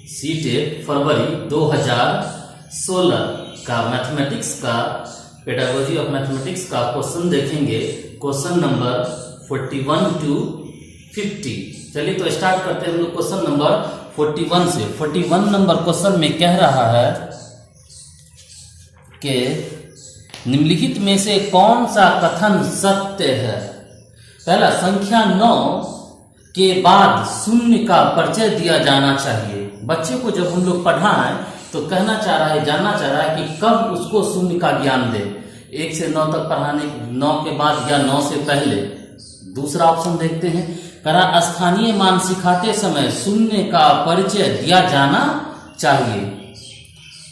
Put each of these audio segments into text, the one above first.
CTET फरवरी 2016 का mathematics का pedagogy of mathematics का क्वेश्चन देखेंगे। Question number 41 to 50। चलिए तो स्टार्ट करते हैं हम लोग क्वेश्चन नंबर 41 से। 41 नंबर क्वेश्चन में कह रहा है कि निम्नलिखित में से कौन सा कथन सत्य है। पहला, संख्या 9 के बाद शून्य का परिचय दिया जाना चाहिए। बच्चे को जब हम लोग पढ़ाएं तो कहना चाह रहा है, जानना चाह रहा है कि कब उसको शून्य का ज्ञान दे। 1 से 9 तक पढ़ाने, 9 के बाद या 9 से पहले। दूसरा ऑप्शन देखते हैं, करा स्थानीय मान सिखाते समय शून्य का परिचय दिया जाना चाहिए।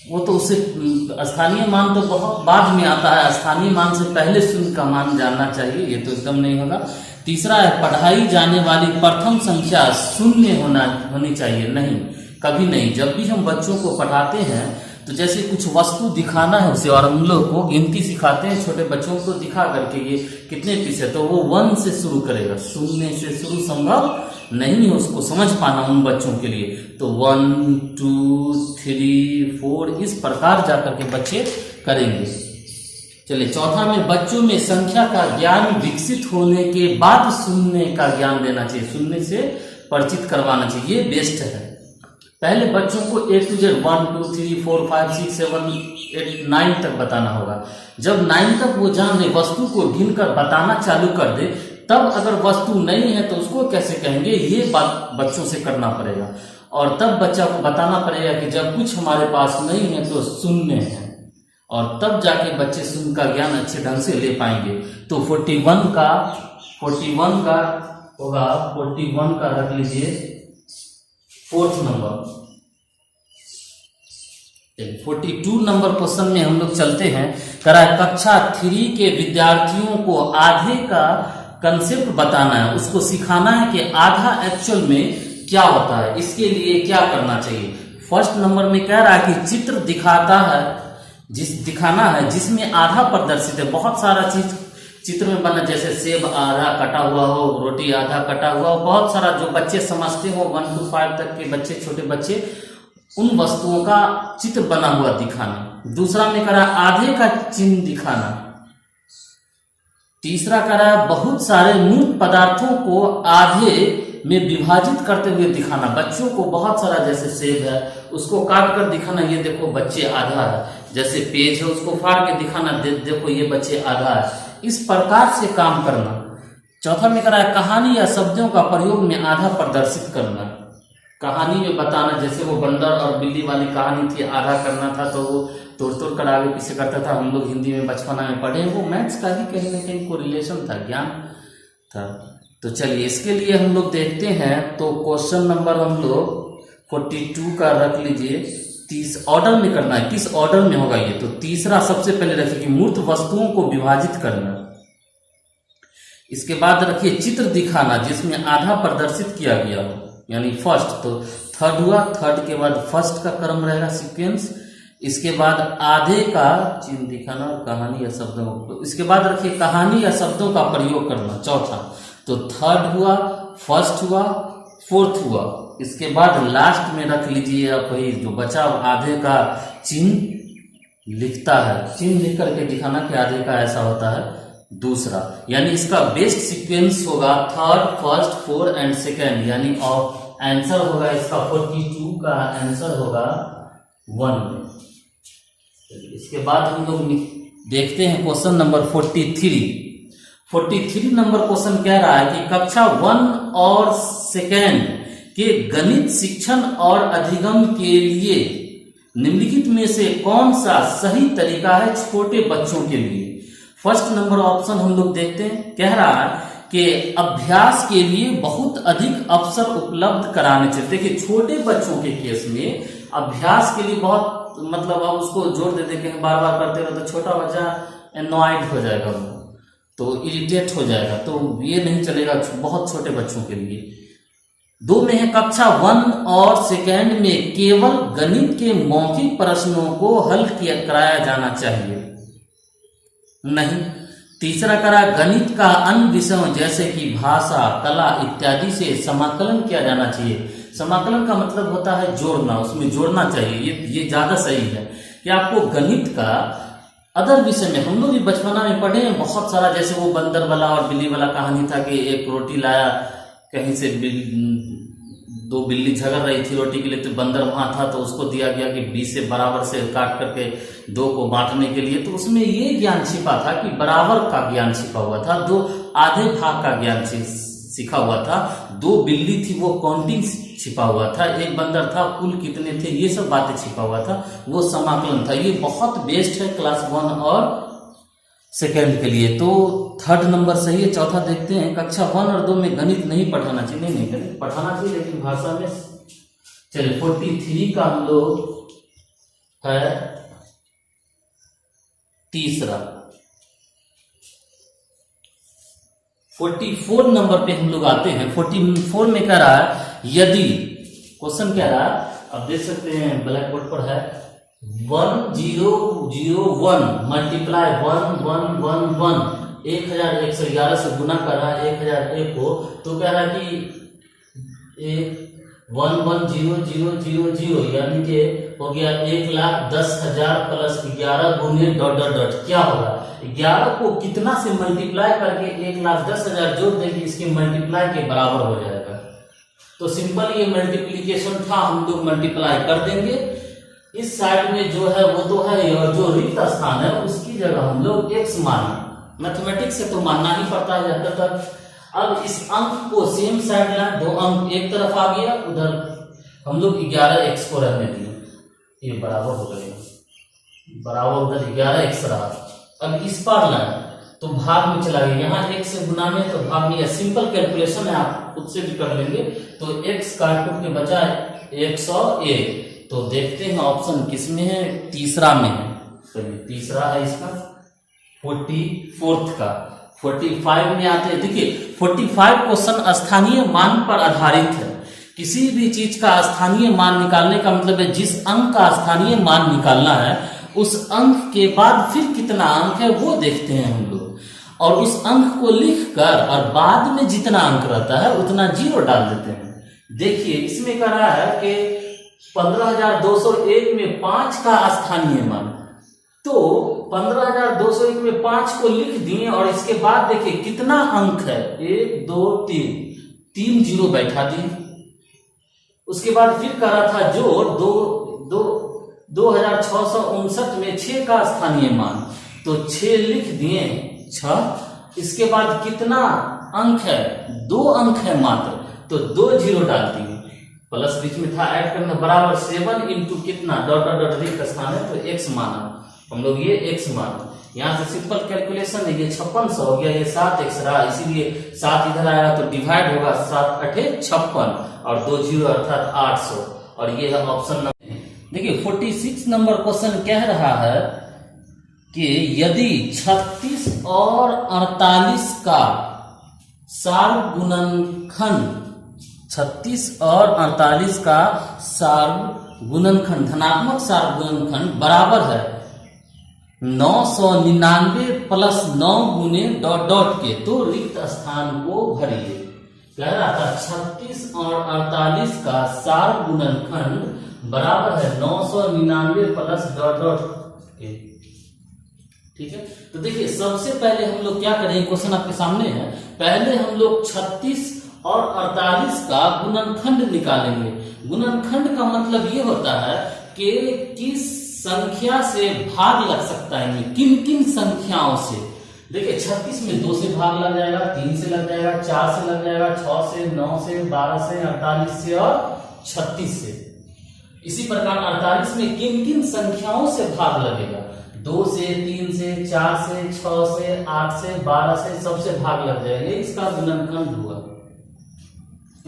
वो तो उससे स्थानीय मान तो बहुत बाद में आता है, स्थानीय मान से पहले शून्य का मान जानना चाहिए, ये तो एकदम नहीं होगा। तीसरा है, पढ़ाई जाने वाली प्रथम संख्या शून्य होनी चाहिए। नहीं, कभी नहीं। जब भी हम बच्चों को पढ़ाते हैं तो जैसे कुछ वस्तु दिखाना है उसे, और हम लोग को गिनती सिखाते हैं छोटे बच्चों को दिखा करके ये कितने पीस है, तो वो 1 से शुरू करेगा। शून्य से शुरू संभव नहीं है उसको समझ पाना उन बच्चों के लिए। तो 1 2 3 4 इस प्रकार जाकर के बच्चे करेंगे। चलिए चौथा में, बच्चों में संख्या का ज्ञान विकसित होने के बाद शून्य का ज्ञान देना चाहिए, शून्य से परिचित करवाना चाहिए, ये बेस्ट है। पहले बच्चों को A to Z 1 2 3 4 5 6 7 8 9 तक बताना होगा। जब 9 तक वो जान ले, वस्तु को गिन कर बताना चालू कर दे, तब अगर वस्तु नहीं है तो उसको कैसे कहेंगे, ये बात बच्चों से करना पड़ेगा। और तब बच्चा को बताना पड़ेगा कि जब कुछ हमारे पास नहीं है तो शून्य है, और तब जाके बच्चे शून्य का ज्ञान अच्छे ढंग से ले पाएंगे। तो 41 का होगा, 41 का रख लीजिए 4th नंबर। 42 नंबर क्वेश्चन में हम लोग चलते हैं। करा कक्षा 3 के विद्यार्थियों को आधे का कंसेप्ट बताना है, उसको सिखाना है कि आधा एक्चुअल में क्या होता है, इसके लिए क्या करना चाहिए। फर्स्ट नंबर में कह रहा है कि चित्र दिखाना है जिसमें आधा प्रदर्शित है। बहुत सारा चीज चित्र में बना, जैसे सेब आधा कटा हुआ हो, रोटी आधा कटा हुआ हो, बहुत सारा जो बच्चे समझते हो 1 to 5 तक के बच्चे, छोटे बच्चे, उन वस्तुओं का चित्र बना हुआ दिखाना। दूसरा में करा आधे का चिन्ह दिखाना। तीसरा करा बहुत सारे मूर्त पदार्थों को आधे में विभाजित करते हुए दिखाना। बच्चों को बहुत सारा, जैसे सेब है उसको काट कर दिखाना, ये देखो बच्चे आधा है। जैसे पेज है उसको फाड़ के दिखाना, देखो ये बच्चे आधा है। इस प्रकार से काम करना। चौथा में करा है कहानी या शब्दों का प्रयोग में आधा प्रदर्शित करना। कहानी में बताना, जैसे वो बंदर और बिल्ली वाली कहानी थी, आधा करना था तो वो तोड़ तोड़ कर आगे पीछे करता था। हम लोग हिंदी में बचपना में पढ़े, वो मैथ्स का ही कहीं ना कहीं कोरिलेशन था, ज्ञान था। तो चलिए इसके लिए हम लोग देखते हैं। तो क्वेश्चन नंबर हम लोग 42 का रख लीजिए। 30 ऑर्डर में करना है, किस ऑर्डर में होगा ये। तो तीसरा सबसे पहले रखिए कि मूर्त वस्तुओं को विभाजित करना। इसके बाद रखिए चित्र दिखाना जिसमें आधा प्रदर्शित किया गया हो, यानी फर्स्ट। तो थर्ड हुआ, थर्ड के बाद फर्स्ट का क्रम रहेगा, सीक्वेंस। इसके बाद आधे का चिन्ह दिखाना, कहानी या शब्दों को। इसके बाद रखिए कहानी या शब्दों का प्रयोग करना, चौथा। तो थर्ड हुआ, फर्स्ट हुआ, फोर्थ हुआ। इसके बाद लास्ट में रख लीजिए आप वही जो बचा आधे का चिन्ह लिखता है, चिन्ह लिख करके दिखाना कि आधे का ऐसा होता है दूसरा। यानी इसका बेस्ट सीक्वेंस होगा third, first, fourth and second, यानी आंसर होगा इसका 42 का आंसर होगा 1। इसके बाद हम लोग देखते हैं क्वेश्चन नंबर 43। 43 नंबर क्वेश्चन कह रहा है कि कक्षा 1 और सेकेंड के गणित शिक्षण और अधिगम के लिए निम्नलिखित में से कौन सा सही तरीका है छोटे बच्चों के लिए। फर्स्ट नंबर ऑप्शन हम लोग देखते हैं। कह रहा है कि अभ्यास के लिए बहुत अधिक अवसर उपलब्ध कराने चाहिए। देखिए छोटे बच्चों के केस में अभ्यास के लिए बहुत, मतलब आप उसको जोर दे देंगे बार बार करते रहो तो छोटा बच्चा एनॉयड हो जाएगा, तो इरिटेट हो जाएगा, तो ये नहीं चलेगा बहुत छोटे बच्चों के लिए। 2 में है कक्षा 1 और सेकेंड में केवल गणित के मौखिक प्रश्नों को हल कराया जाना चाहिए, नहीं। तीसरा करा गणित का अन्य विषयों जैसे कि भाषा, कला इत्यादि से समाकलन किया जाना चाहिए। समाकलन का मतलब होता है जोड़ना, उसमें जोड़ना चाहिए, ये ज्यादा सही है। कि आपको गणित का अदर विषय में, हम लोग भी बचपना में पढ़े हैं बहुत सारा, जैसे वो बंदर वाला और बिल्ली वाला कहानी था कि एक रोटी लाया कहीं से, दो बिल्ली झगड़ रही थी रोटी के लिए, तो बंदर वहां था तो उसको दिया गया कि 20 से बराबर से काट करके 2 को बांटने के लिए। तो उसमें ये ज्ञान छिपा था कि बराबर का ज्ञान छिपा हुआ था, 2 आधे भाग का ज्ञान सीखा हुआ था, 2 बिल्ली थी वो काउंटिंग छिपा हुआ था, एक बंदर था कुल कितने थे, ये सब बातें छिपा हुआ था, वो समाकलन था। ये बहुत बेस्ट है क्लास 1 और सेकेंड के लिए। तो 3rd नंबर सही है। चौथा देखते हैं, कक्षा 1 और 2 में गणित नहीं पढ़ाना चाहिए। नहीं गणित पढ़ाना चाहिए लेकिन भाषा में। चलिए 43 का हम लोग है तीसरा। 44 नंबर पे हम लोग आते हैं। 44 में कह रहा है यदि, क्वेश्चन कह रहा है, अब देख सकते हैं ब्लैक बोर्ड पर है, 1001 मल्टीप्लाई 1111 1111 से गुना कर रहा है 1001 को, तो कह रहा है कि 110000 यानी कि हो गया 1,10,000 प्लस 11 गुने डॉट डॉट डॉट, क्या होगा 11 को कितना से मल्टीप्लाई करके 1,10,000 जोड़ देंगे, इसके मल्टीप्लाई के बराबर हो जाएगा। तो सिंपल ये मल्टीप्लीकेशन था, हम लोग मल्टीप्लाई कर देंगे। इस साइड में जो है वो तो है, और जो रिक्त स्थान है उसकी जगह हम लोग x माना। मैथमेटिक्स से तो मानना ही पड़ता है ज्यादातर। अब इस अंक को सेम साइड लाए, 2 अंक एक तरफ आ गया, उधर हम लोग 11x को रहने दिए, ये बराबर हो गया, बराबर उधर 11x रहा। अब इस पार लाए तो भाग में चला गया, यहाँ x से गुना में तो भाग में, सिंपल कैलकुलेशन है, आप खुद से भी कर लेंगे। तो x काट के बचा 101। तो देखते हैं ऑप्शन किसमें है, तीसरा में है। चलिए तीसरा है इसका 44 का। 45 में आते हैं, देखिए 45 क्वेश्चन स्थानीय मान पर आधारित है। किसी भी चीज का स्थानीय मान निकालने का मतलब है जिस अंक का स्थानीय मान निकालना है उस अंक के बाद फिर कितना अंक है वो देखते हैं हम लोग, और उस अंक को लिखकर और बाद में जितना अंक रहता है उतना 0 डाल देते हैं। देखिए इसमें कह रहा है कि 15,201 में 5 का स्थानीय मान, तो 15,201 में 5 को लिख दिए और इसके बाद देखिए कितना अंक है, 1 2 3 0 बैठा दिए। उसके बाद फिर कह रहा था जोड़ 2,659 में 6 का स्थानीय मान, तो 6 लिख दिए 6। इसके बाद कितना अंक है, 2 अंक है मात्र, तो 2 0 डाल दिए, प्लस बीच में था ऐड करना, बराबर 7 इंटू कितना डॉट डॉट डॉट रिक्त स्थान है तो x माना हम लोग, ये x माना। यहाँ से सिंपल कैलकुलेशन है, ये 5600 हो गया, ये 7x रहा, इसीलिए 7 इधर आएगा तो डिवाइड होगा, 7 8 56 और 2 0 अर्थात 800, और ये है ऑप्शन नंबर। देखिए 46 नंबर क्वेश्चन कह रहा है कि यदि 36 और 48 का सार्वगुणनखंड, 36 और 48 का सार्वगुणनखंड, धनात्मक सार्वगुणनखंड बराबर है 999 प्लस 9 गुने डॉट डॉट के, तो रिक्त स्थान को भरिए। कह रहा था 36 और 48 का सार्वगुणनखंड बराबर है 999 प्लस डॉट डॉट के। ठीक है, तो देखिए सबसे पहले हम लोग क्या करेंगे, क्वेश्चन आपके सामने है, पहले हम लोग 36 और 48 का गुणनखंड निकालेंगे। गुणनखंड का मतलब ये होता है कि किस संख्या से भाग लग सकता है, किन किन संख्याओं से। देखिए 36 में 2 से भाग लग जाएगा, 3 से लग जाएगा, 4 से लग जाएगा, 6 से, 9 से, 12 से, 48 से और 36 से। इसी प्रकार 48 में किन किन संख्याओं से भाग लगेगा, 2 से, 3 से, 4 से, 6 से, 8 से, 12 से, सबसे भाग लग जाएगा, इसका गुणनखंड हुआ।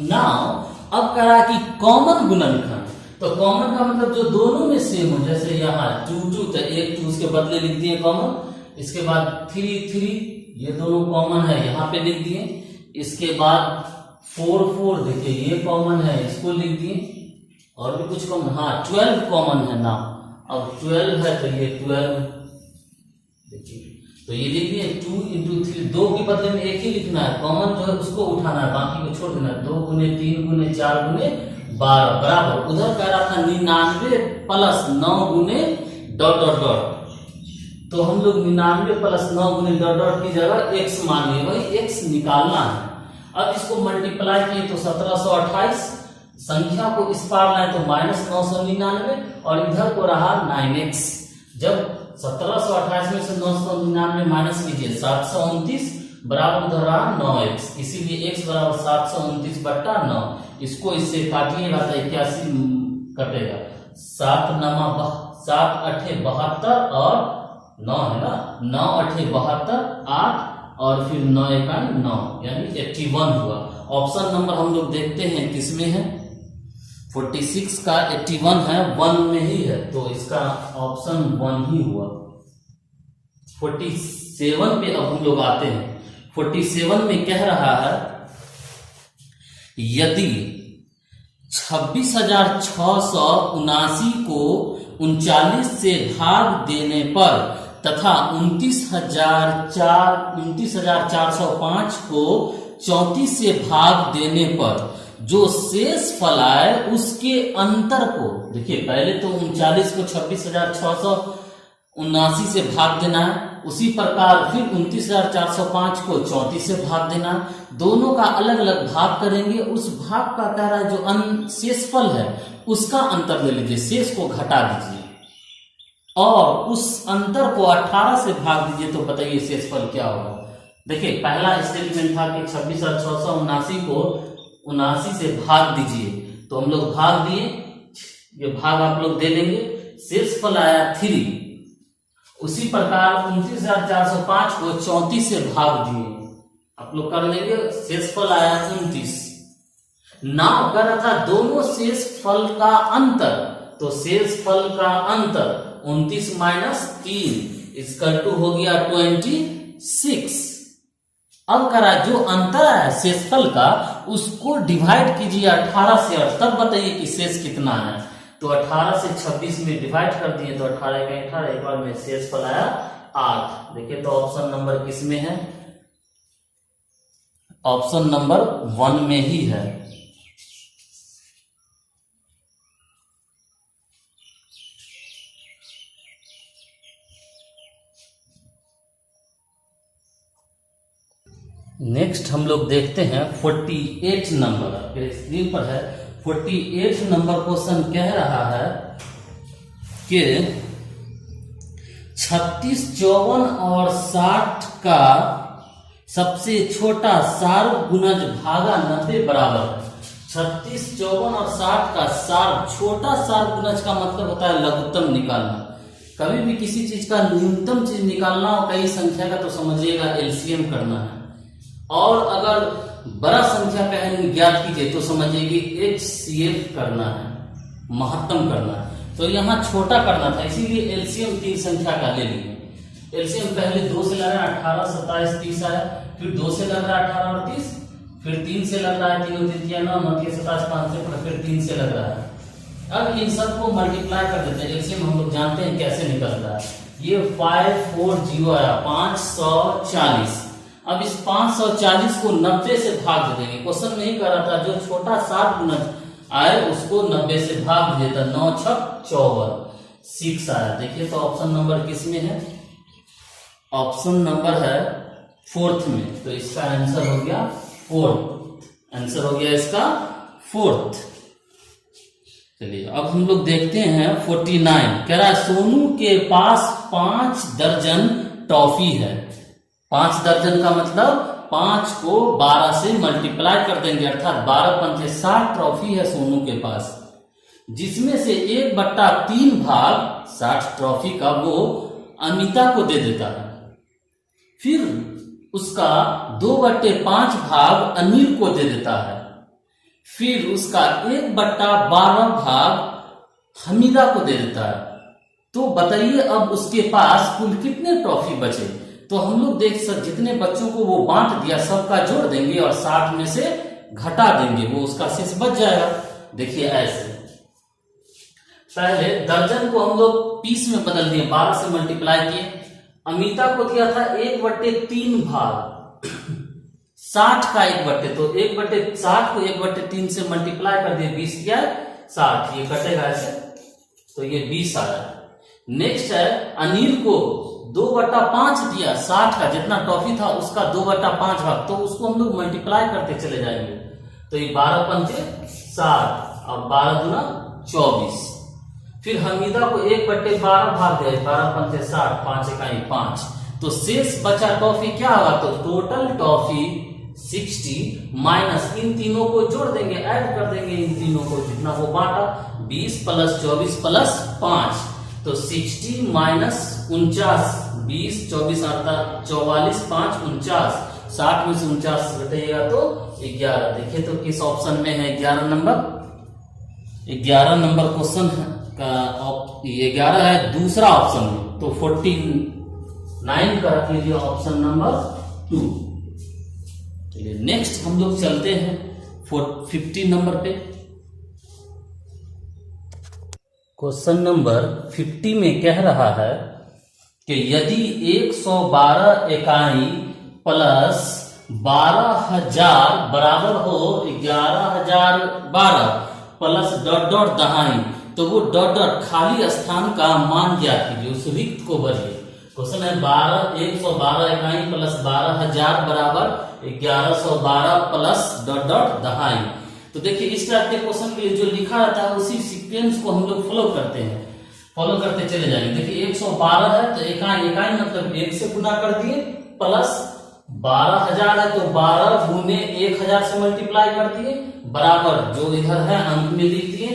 नाउ अब कह रहा है कि कॉमन गुणनखंड, तो कॉमन का मतलब जो दोनों में सेम हो, जैसे यहाँ 2 2 तो 1 2 उसके बदले लिख दिए कॉमन, इसके बाद 3 3 ये दोनों कॉमन है यहाँ पे लिख दिए, इसके बाद 4 4 देखिए ये कॉमन है इसको लिख दिए, और भी कुछ कॉमन, हाँ 12 कॉमन है ना, अब 12 है तो ये 12 देखिए, तो ये लिख दिए 2 इंटू 3, 2 के बदले में 1 ही लिखना है, कॉमन जो है उसको उठाना है, बाकी को छोड़ देना है, 2 गुने 3 गुने 4 गुने 12 बराबर, उधर कह रहा था 99 प्लस 9 गुने डॉट डॉट डॉट, तो हम लोग 99 प्लस 9 गुने डॉट डॉट की जगह x मान लिए, वही x निकालना है। अब इसको मल्टीप्लाई किए तो 1728, संख्या को इस पार लाए तो -999 और इधर को रहा 9x। जब 1728 में से 999 माइनस कीजिए 729 बराबर उधर रहा 9x, इसीलिए x बराबर 729 बट्टा 9। इसको इससे काटिएगा तो 81 कटेगा, 7 8 72 और 9 है ना, 9 8 72 8 और फिर 9 1 9 यानी 81 हुआ। ऑप्शन नंबर हम लोग देखते हैं किसमें है, 46 का 81 है, 1 में ही है, तो इसका ऑप्शन 1 ही हुआ। 47 पे अब हम लोग आते हैं। 47 में कह रहा है यदि 26,679 को 39 से भाग देने पर तथा 29,405 को 34 से भाग देने पर जो शेष फल आए उसके अंतर को, देखिए पहले तो 39 को 26,679 से भाग देना है, उसी प्रकार फिर 29,405 को 34 से भाग देना, दोनों का अलग अलग भाग करेंगे। उस भाग का कह रहा है जो शेष फल है उसका अंतर ले लीजिए, शेष को घटा दीजिए और उस अंतर को 18 से भाग दीजिए, तो बताइए शेष फल क्या होगा। देखिए पहला स्टेटमेंट था कि 26,679 को 79 से भाग दीजिए, तो हम लोग भाग दिए, ये भाग आप लोग दे देंगे, शेष फल आया 3। उसी प्रकार 29,405 को 34 से भाग दिए, आप लोग कर लेंगे, शेष फल आया 29। नाउ कर रहा था दोनों शेष फल का अंतर, तो शेष फल का अंतर 29 माइनस 3 इक्वल टू हो गया 26। अब करा जो अंतर है शेषफल का उसको डिवाइड कीजिए 18 से, और तब बताइए कि शेष कितना है। तो 18 से 26 में डिवाइड कर दिए तो 18 का 18, एक बार में शेषफल आया 8। देखिए तो ऑप्शन नंबर किस में है, ऑप्शन नंबर 1 में ही है। नेक्स्ट हम लोग देखते हैं 48 नंबर, आपके स्क्रीन पर है। 48 नंबर क्वेश्चन कह रहा है कि 36, 54 और 60 का सबसे छोटा सार्व गुणज भागा 90 बराबर है। 36, 54 और 60 का छोटा सार्व गुणज का मतलब होता है लघुत्तम निकालना। कभी भी किसी चीज का न्यूनतम चीज निकालना हो कई संख्या का, तो समझिएगा एलसीएम करना है, और अगर बड़ा संख्या का ज्ञात कीजिए तो समझिए कि HCF करना है, महत्तम करना है। तो यहाँ छोटा करना था, इसीलिए एलसीएम 3 संख्या का ले लिए। एलसीएम पहले 2 से लग रहा है 18, 27, 30 आया, फिर 2 से लग रहा है 18 और 30, फिर 3 से लग रहा है 3 और 3 9, 9 27, 5 से, फिर 3 से लग रहा है। अब इन सबको मल्टीप्लाई कर देते हैं, एलसीएम हम लोग जानते हैं कैसे निकलता है। ये 540 आया 540। अब इस 540 को 90 से भाग दे देंगे। क्वेश्चन में ही कर रहा था जो छोटा 60 गुणज आए उसको 90 से भाग देता, 9 6 54 6 आया। देखिए तो ऑप्शन नंबर किस में है, ऑप्शन नंबर है 4th में, तो इसका आंसर हो गया 4th, आंसर हो गया इसका 4th। चलिए अब हम लोग देखते हैं 49, कह रहा है सोनू के पास 5 दर्जन टॉफी है। 5 दर्जन का मतलब 5 को 12 से मल्टीप्लाई कर देंगे, अर्थात 12 पंचे 60 ट्रॉफी है सोनू के पास, जिसमें से 1/3 भाग 60 ट्रॉफी का वो अमिता को दे देता है, फिर उसका 2/5 भाग अनिल को दे देता है, फिर उसका 1/12 भाग हमीदा को दे देता है। तो बताइए अब उसके पास कुल कितने ट्रॉफी बचे। तो हम लोग देख सकते जितने बच्चों को वो बांट दिया सबका जोड़ देंगे और 60 में से घटा देंगे, वो उसका शेष बच जाएगा। देखिए ऐसे पहले दर्जन को हम लोग पीस में बदल दिए, 12 से मल्टीप्लाई किए। अमिता को दिया था 1/3 भाग 60 का 1/3, तो 1/60 को 1/3 से मल्टीप्लाई कर दिए, 20 या 60, ये कटेगा ऐसे, तो ये 20 आया। नेक्स्ट है अनिल को 2/5 दिया, 60 का जितना टॉफी था उसका 2/5 भाग, तो उसको हम लोग मल्टीप्लाई करते चले जाएंगे, तो ये 12 पंचे 60 और 12 दूना 24। फिर हमीदा को 1/12 भाग दिया, 12 पंचे 60, 5 इकाई 5, तो शेष बचा टॉफी क्या होगा, तो टोटल टॉफी 60 माइनस इन तीनों को जोड़ देंगे, ऐड कर देंगे इन तीनों को, जितना वो बांटा 20 + 24 + 5, तो 60 माइनस 49, 20 24 44 5 49, 60 में से 49 घटेगा तो 11। देखिए तो किस ऑप्शन में है 11 नंबर, 11 नंबर क्वेश्चन का 11 है दूसरा ऑप्शन में, तो 49 का रख लीजिए ऑप्शन नंबर 2। चलिए नेक्स्ट हम लोग चलते हैं 50 नंबर पे। क्वेश्चन नंबर 50 में कह रहा है कि यदि 112 इकाई प्लस 12,000 बराबर हो 11,012 प्लस डॉट डॉट दहाई, तो वो डॉट डॉट खाली स्थान का मान ज्ञात कीजिए, उस रिक्त को भरिए। क्वेश्चन है 112 इकाई प्लस 12,000 बराबर 1112 प्लस डॉट डॉट दहाई। तो देखिए इस टाइप के क्वेश्चन के लिए जो लिखा रहता है उसी सीक्वेंस को हम लोग फॉलो करते हैं, फॉलो करते चले जाएंगे। देखिए 112 है तो इकाई मतलब 1 से गुना कर दिए, प्लस 12,000 है तो 12 गुने 1,000 से मल्टीप्लाई कर दिए, बराबर जो इधर है अंक में लिख दिए,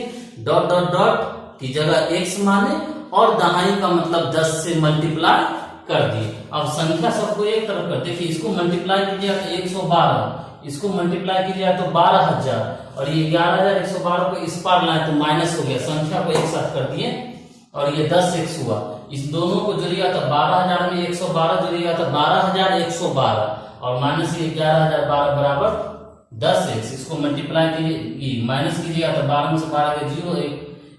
डॉट डॉट डॉट की जगह x माने, और दहाई का मतलब 10 से मल्टीप्लाई कर दिए। अब संख्या सबको एक तरफ कर, देखिए इसको मल्टीप्लाई कीजिए तो 112, इसको मल्टीप्लाई कीजिए तो 12,000, और ये 11,112 को इस पार लाए तो माइनस हो गया, संख्या को एक साथ कर दिए, और ये 10x हुआ। इस दोनों को जोड़िएगा तो 12,000 में 112 जोड़िएगा तो 12,112, और माइनस ये 11,012 बराबर 10x, इसको मल्टीप्लाई कीजिए माइनस कीजिएगा तो 12 में से 12 के 0,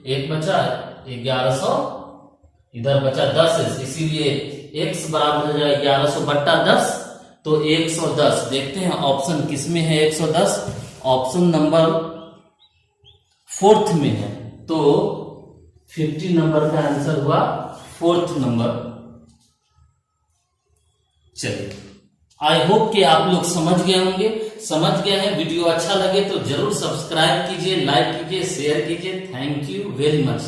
एक बचा 1100, इधर बचा 10x, इसीलिए x बराबर हो जाएगा 1100 बट्टा 10, तो 110। देखते हैं ऑप्शन किसमें है 110, ऑप्शन नंबर 4th में है, तो 50 नंबर का आंसर हुआ 4th नंबर। चलिए आई होप कि आप लोग समझ गए होंगे, समझ गए हैं। वीडियो अच्छा लगे तो जरूर सब्सक्राइब कीजिए, लाइक कीजिए, शेयर कीजिए। Thank you very much.